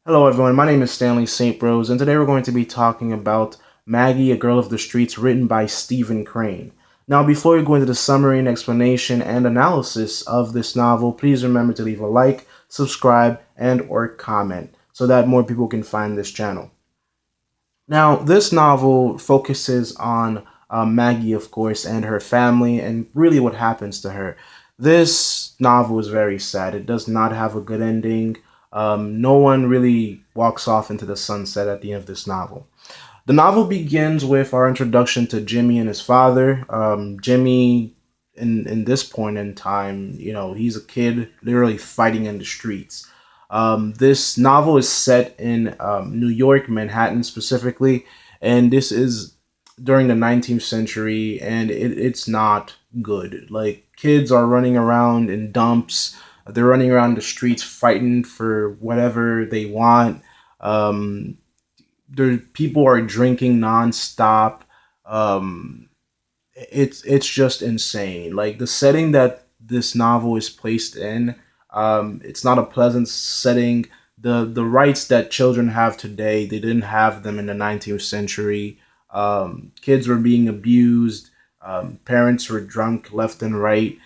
Hello, everyone. My name is Stanley St. Rose, and today we're going to be talking about Maggie, a Girl of the Streets, written by Stephen Crane. Now, before we go into the summary and explanation and analysis of this novel, please remember to leave a like, subscribe, and/or comment so that more people can find this channel. Now, this novel focuses on Maggie, of course, and her family, and really what happens to her. This novel is very sad. It does not have a good ending. No one really walks off into the sunset at the end of this novel. The novel begins with our introduction to Jimmy and his father. Jimmy, in this point in time, he's a kid literally fighting in the streets. This novel is set in New York, Manhattan specifically, and this is during the 19th century, and it's not good. Like, kids are running around in dumps, they're running around the streets fighting for whatever they want. Um, People are drinking nonstop. Um, it's just insane. Like, the setting that this novel is placed in, it's not a pleasant setting. The rights that children have today, they didn't have them in the 19th century. Kids were being abused. Parents were drunk left and right.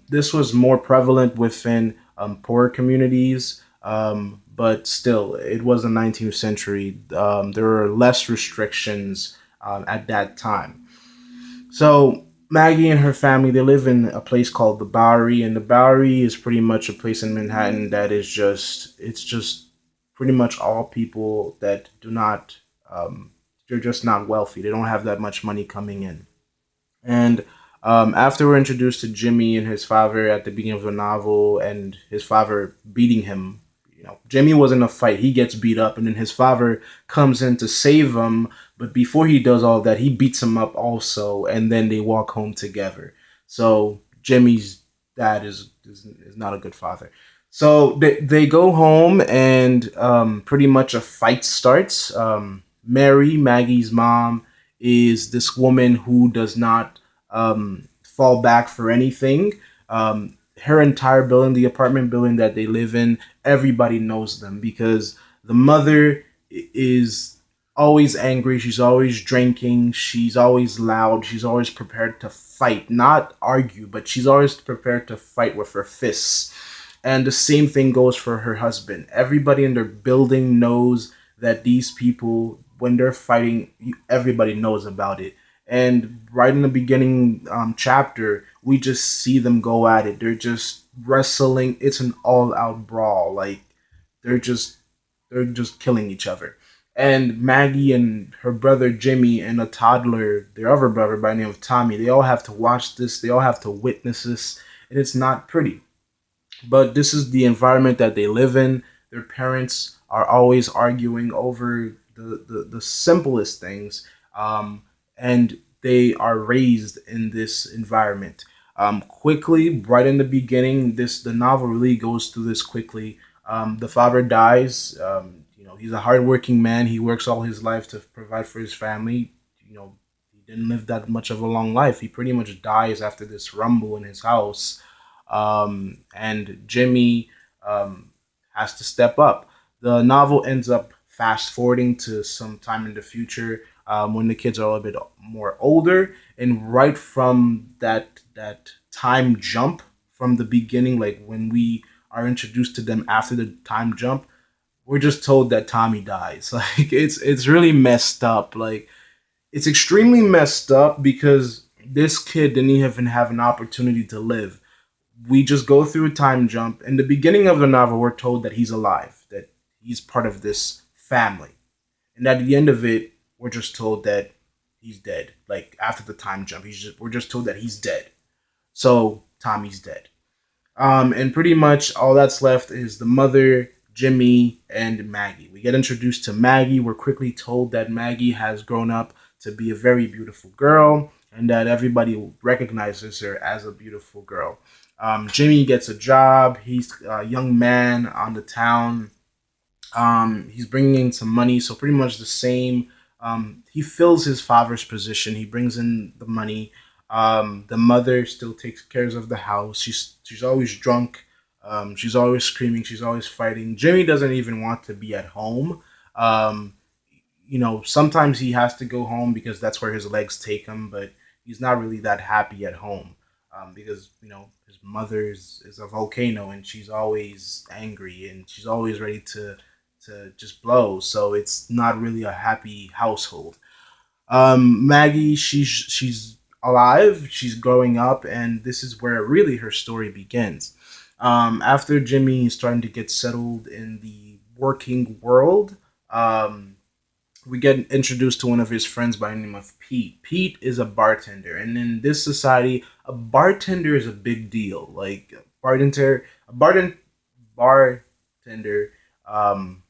This was more prevalent within poor communities, but still, it was the 19th century. There were less restrictions at that time. So Maggie and her family, they live in a place called the Bowery, and the Bowery is pretty much a place in Manhattan that is just pretty much all people that do not they're just not wealthy. They don't have that much money coming in. And after we're introduced to Jimmy and his father at the beginning of the novel, and his father beating him, Jimmy was in a fight. He gets beat up, and then his father comes in to save him. But before he does all that, he beats him up also, and then they walk home together. So Jimmy's dad is not a good father. So they go home, and pretty much a fight starts. Mary, Maggie's mom, is this woman who does not fall back for anything. Her entire building, the apartment building that they live in, everybody knows them because the mother is always angry. She's always drinking. She's always loud. She's always prepared to fight, not argue, but she's always prepared to fight with her fists. And the same thing goes for her husband. Everybody in their building knows that these people, when they're fighting, everybody knows about it. And right in the beginning chapter, we just see them go at it. They're just wrestling. It's an all-out brawl. Like, they're just they're just killing each other. And Maggie and her brother Jimmy and a toddler, their other brother by the name of Tommy, they all have to watch this. They all have to witness this, and it's not pretty. But this is the environment that they live in. Their parents are always arguing over the simplest things, and they are raised in this environment. Quickly, right in the beginning, the novel really goes through this quickly. The father dies. He's a hardworking man. He works all his life to provide for his family. He didn't live that much of a long life. He pretty much dies after this rumble in his house, and Jimmy has to step up. The novel ends up fast forwarding to some time in the future, when the kids are a little bit more older, and right from that time jump from the beginning, like when we are introduced to them after the time jump, we're just told that Tommy dies. Like, it's really messed up. Like, it's extremely messed up because this kid didn't even have an opportunity to live. We just go through a time jump. In the beginning of the novel, we're told that he's alive, that he's part of this family. And at the end of it, we're just told that he's dead. Like, after the time jump, we're just told that he's dead. So Tommy's dead. And pretty much all that's left is the mother, Jimmy, and Maggie. We get introduced to Maggie. We're quickly told that Maggie has grown up to be a very beautiful girl, and that everybody recognizes her as a beautiful girl. Jimmy gets a job. He's a young man on the town. He's bringing in some money, so pretty much the same. He fills his father's position. He brings in the money. The mother still takes cares of the house. She's always drunk. She's always screaming. She's always fighting. Jimmy doesn't even want to be at home. Um, sometimes he has to go home because that's where his legs take him, but he's not really that happy at home because, his mother is a volcano and she's always angry and she's always ready to just blow. So it's not really a happy household. Maggie, she's alive, she's growing up, and this is where really her story begins. After Jimmy is starting to get settled in the working world, we get introduced to one of his friends by the name of Pete. Pete is a bartender, and in this society, a bartender is a big deal. Like a bartender, um,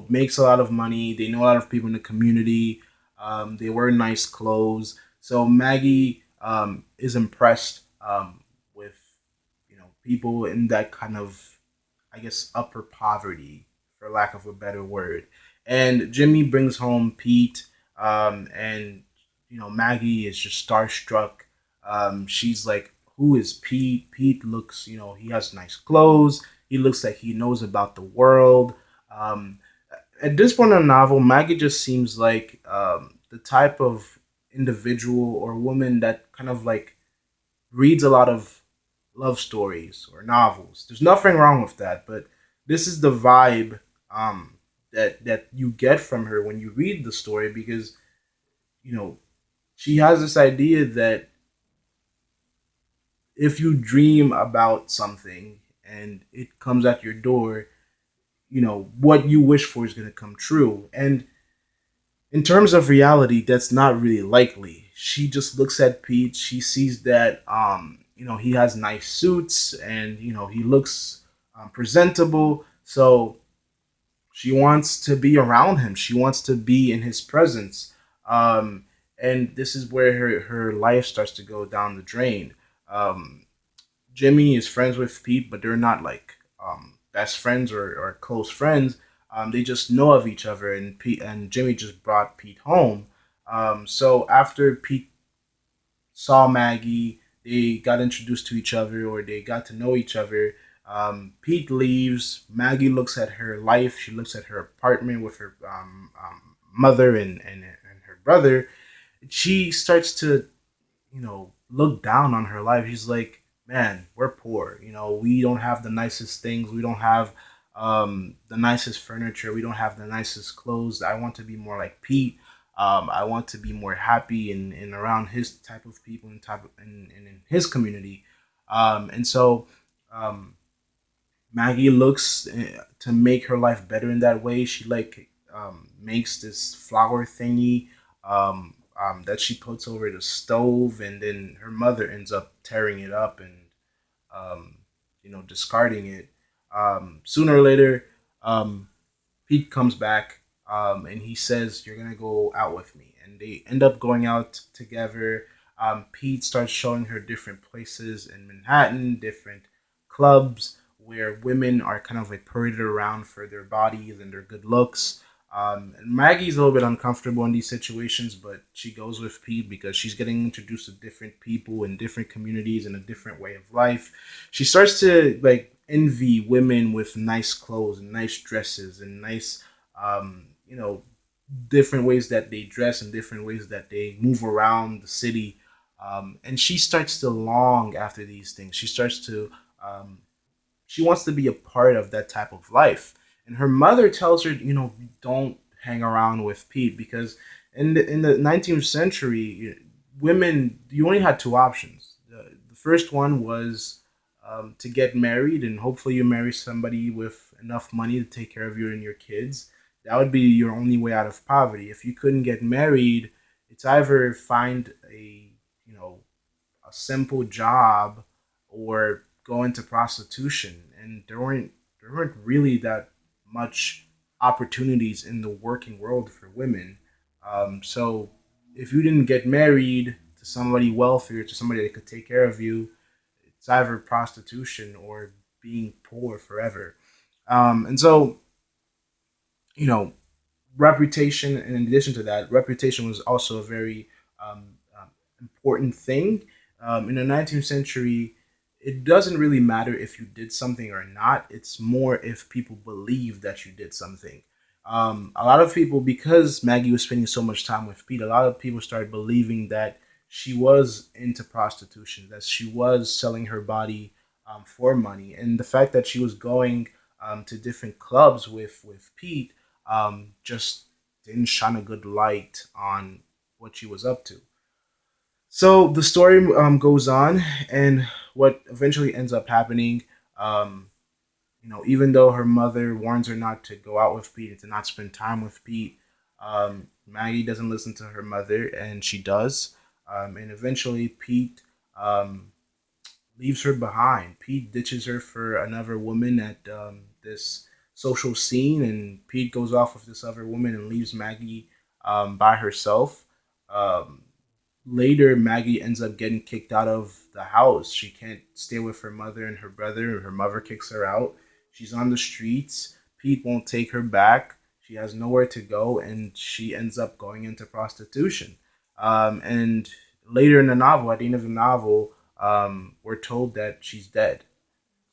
makes a lot of money. They know a lot of people in the community. They wear nice clothes. So Maggie is impressed with people in that kind of, I guess, upper poverty, for lack of a better word. And Jimmy brings home Pete, and Maggie is just starstruck. She's like, "Who is Pete?" Pete looks, he has nice clothes. He looks like he knows about the world. Um, at this point in the novel, Maggie just seems like the type of individual or woman that kind of like reads a lot of love stories or novels. There's nothing wrong with that, but this is the vibe that you get from her when you read the story because you know she has this idea that if you dream about something and it comes at your door, what you wish for is going to come true. And in terms of reality, that's not really likely. She just looks at Pete. She sees that he has nice suits and he looks presentable. So she wants to be around him. She wants to be in his presence. Um, and this is where her life starts to go down the drain. Um, Jimmy is friends with Pete, but they're not like best friends or close friends. They just know of each other, and Pete and Jimmy just brought Pete home. So after Pete saw Maggie, they got introduced to each other, or they got to know each other. Pete leaves. Maggie looks at her life. She looks at her apartment with her mother and her brother. She starts to look down on her life. He's like, man, we're poor. We don't have the nicest things. We don't have the nicest furniture. We don't have the nicest clothes. I want to be more like Pete. I want to be more happy and around his type of people and in his community. And so um, Maggie looks to make her life better in that way. She like makes this flower thingy that she puts over the stove, and then her mother ends up tearing it up and um, discarding it. Sooner or later, um, Pete comes back and he says, "You're gonna go out with me," and they end up going out together. Pete starts showing her different places in Manhattan, different clubs where women are kind of like paraded around for their bodies and their good looks. And Maggie's a little bit uncomfortable in these situations, but she goes with Pete because she's getting introduced to different people in different communities and a different way of life. She starts to like envy women with nice clothes and nice dresses and nice, um, you know, different ways that they dress and different ways that they move around the city. And she starts to long after these things. Um, she wants to be a part of that type of life. And her mother tells her, don't hang around with Pete because in the 19th century, women you only had two options. The first one was to get married, and hopefully you marry somebody with enough money to take care of you and your kids. That would be your only way out of poverty. If you couldn't get married, it's either find you know a simple job or go into prostitution. And there weren't really that much opportunities in the working world for women. So if you didn't get married to somebody wealthy or to somebody that could take care of you, it's either prostitution or being poor forever. And so, you know, reputation, and in addition to that, reputation was also a very important thing. In the 19th century, it doesn't really matter if you did something or not. It's more if people believe that you did something. A lot of people, because Maggie was spending so much time with Pete, a lot of people started believing that she was into prostitution, that she was selling her body for money, and the fact that she was going to different clubs with Pete just didn't shine a good light on what she was up to. So the story goes on, and what eventually ends up happening, um, even though her mother warns her not to go out with Pete and to not spend time with Pete, Maggie doesn't listen to her mother, and she does. And eventually, Pete um, leaves her behind. Pete ditches her for another woman at this social scene, and Pete goes off with this other woman and leaves Maggie by herself. Um, Later, Maggie ends up getting kicked out of the house. She can't stay with her mother and her brother. Her mother kicks her out. She's on the streets. Pete won't take her back. She has nowhere to go, and she ends up going into prostitution. And later in the novel, at the end of the novel, we're told that she's dead.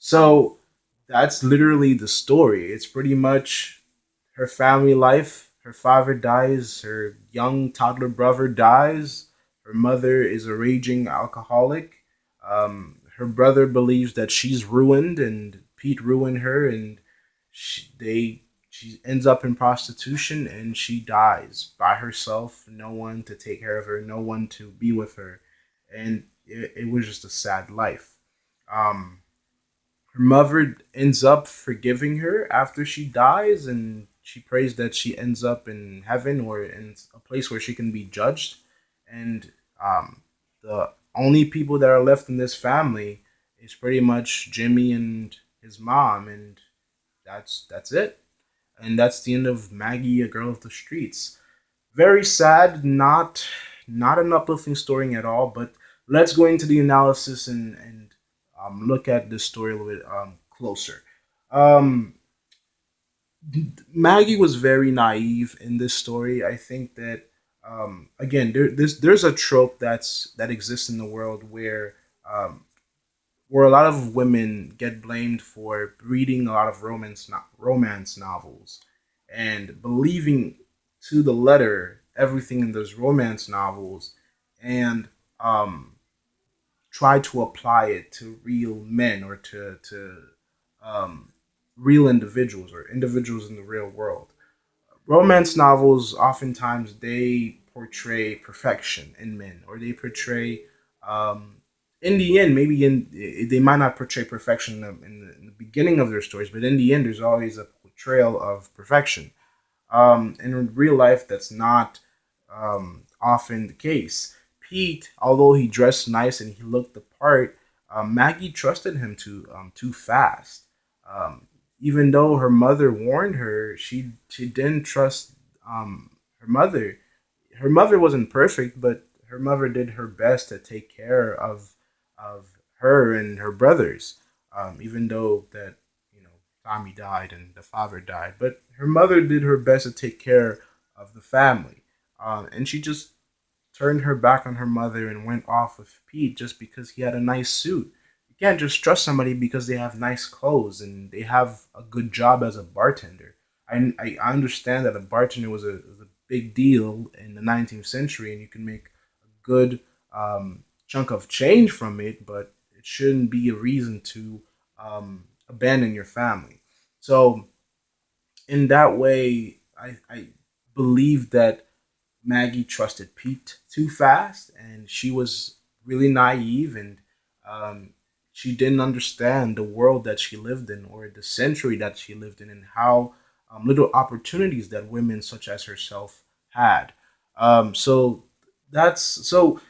So that's literally the story. It's pretty much her family life. Her father dies, her young toddler brother dies, her mother is a raging alcoholic. Her brother believes that she's ruined and Pete ruined her, and she ends up in prostitution and she dies by herself. No one to take care of her, no one to be with her, and it was just a sad life. Um, Her mother ends up forgiving her after she dies, and she prays that she ends up in heaven or in a place where she can be judged. And the only people that are left in this family is pretty much Jimmy and his mom, and that's it. And that's the end of Maggie, a girl of the streets. Very sad, not an uplifting story at all. But let's go into the analysis and look at this story a little bit closer. Um, Maggie was very naive in this story. I think that again, there's a trope that exists in the world um, where a lot of women get blamed for reading a lot of romance novels and believing to the letter everything in those romance novels, and um, try to apply it to real men or to um, real individuals or individuals in the real world. Romance novels oftentimes they portray perfection in men, or they portray um, in the end, maybe they might not portray perfection in the beginning of their stories, but in the end there's always a portrayal of perfection. In real life, that's not often the case. Pete, although he dressed nice and he looked the part, Maggie trusted him too fast. Um, Even though her mother warned her, she didn't trust her mother. Her mother wasn't perfect, but her mother did her best to take care of her and her brothers. Even though that Tommy died and the father died, but her mother did her best to take care of the family, and she just turned her back on her mother and went off with Pete just because he had a nice suit. You can't just trust somebody because they have nice clothes and they have a good job as a bartender. I understand that a bartender was a big deal in the 19th century and you can make a good chunk of change from it, but it shouldn't be a reason to abandon your family. So, in that way, I believe that Maggie trusted Pete too fast, and she was really naive, and um, she didn't understand the world that she lived in or the century that she lived in, and how little opportunities that women such as herself had. So that's so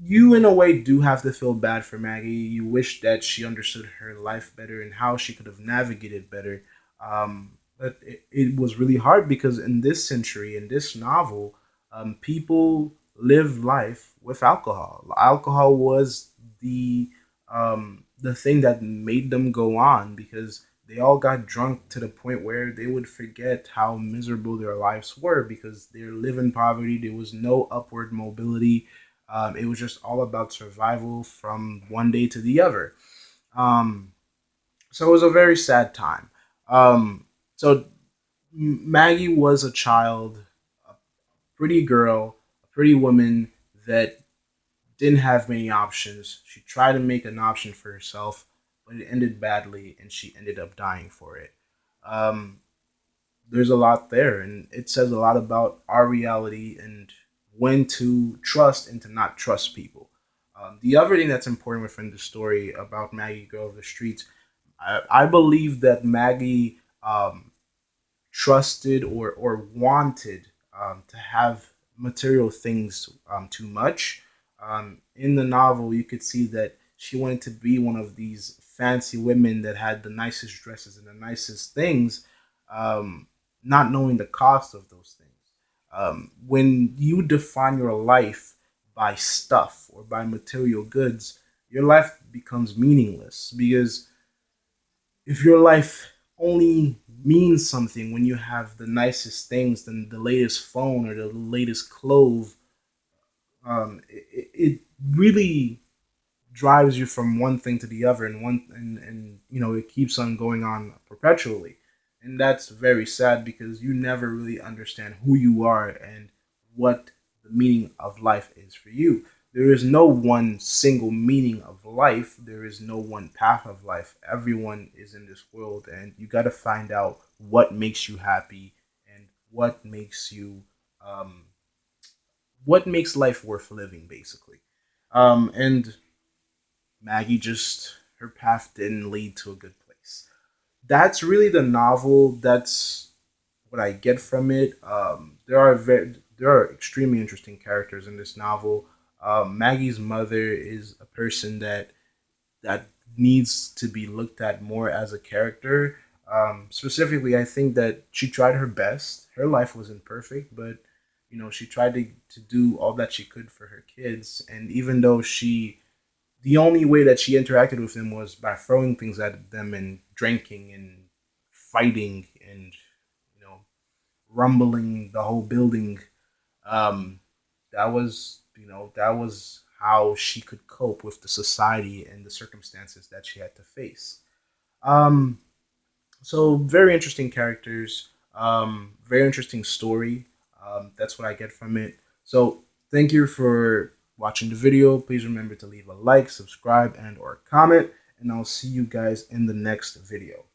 you in a way do have to feel bad for Maggie. You wish that she understood her life better and how she could have navigated better. But it was really hard because in this century, in this novel, people live life with alcohol. Alcohol was the thing that made them go on because they all got drunk to the point where they would forget how miserable their lives were because they live in poverty. There was no upward mobility. It was just all about survival from one day to the other. Um, so it was a very sad time. So Maggie was a child, a pretty girl, a pretty woman that didn't have many options. She tried to make an option for herself, but it ended badly, and she ended up dying for it. Um, there's a lot there, and it says a lot about our reality and when to trust and to not trust people. The other thing that's important within the story about Maggie, Girl of the Streets, I believe that Maggie trusted or wanted to have material things too much. In the novel, you could see that she wanted to be one of these fancy women that had the nicest dresses and the nicest things, um, not knowing the cost of those things. When you define your life by stuff or by material goods, your life becomes meaningless because if your life only means something when you have the nicest things, then the latest phone or the latest clothes, it really drives you from one thing to the other, and it keeps on going on perpetually, and that's very sad because you never really understand who you are and what the meaning of life is for you. There is no one single meaning of life. There is no one path of life. Everyone is in this world, and you got to find out what makes you happy and um, what makes life worth living, basically. And Maggie just her path didn't lead to a good place. That's really the novel. That's what I get from it. There are extremely interesting characters in this novel. Maggie's mother is a person that needs to be looked at more as a character. Specifically, I think that she tried her best. Her life wasn't perfect, but she tried to do all that she could for her kids. And even though the only way that she interacted with them was by throwing things at them and drinking and fighting and you know rumbling the whole building. Um, that was how she could cope with the society and the circumstances that she had to face. Um, so very interesting characters, very interesting story. That's what I get from it. So thank you for watching the video. Please remember to leave a like, subscribe, and or comment, and I'll see you guys in the next video.